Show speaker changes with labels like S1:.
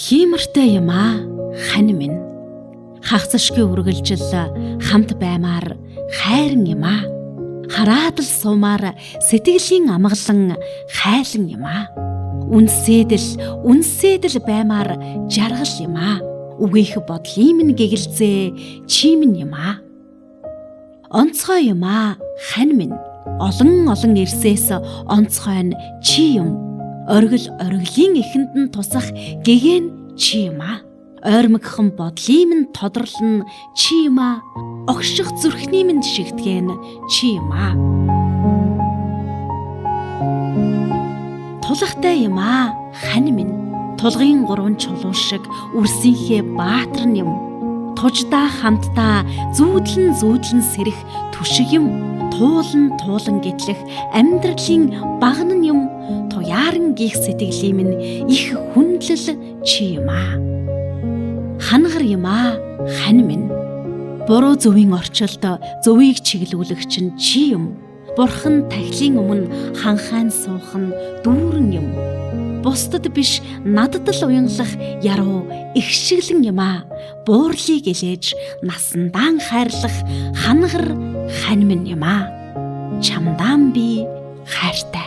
S1: Хиймэртэй юм хань минь. Хагцшгүй үргэлжил хамт баймаар хайран юм хараад л суумаар сэтгэлийн амгалан хайлан юм үнсэдэл баймаар жаргал юм үгийнх бодлын минь гэгэлзээ чимэн юм онцгой юм хань минь. Олон ирсээс онцгой нь чи юм. Ориглын эхэнд нь тусах гэгэн чи юм ойрмогхон бодлын минь тодорлон чи юм огших зүрхний минь шигтгэн чи юм тулахтай юм хань минь. Тулгын гурван чулуу шиг үрсийнхээ баатар юм. Туждаа хамтдаа зүүдлэн сэрэх түшиг юм. Туулан гэтлэх амьдралын багнан юм. Туяаран гих сэтгэлийн минь их хүндлэл чи юм хангар юм хань минь. Буруу зөвийн орчилд зөвийг чиглүүлэгч нь чи юм. Бурхан тахилын өмнө ханхайн суух нь дүүрэн юм. Бусдад биш надад л уянгалах яруу ихшиглэн юм буурлыг илээж насндаан хайрлах хангар хань минь юм чамдаан би хайртай.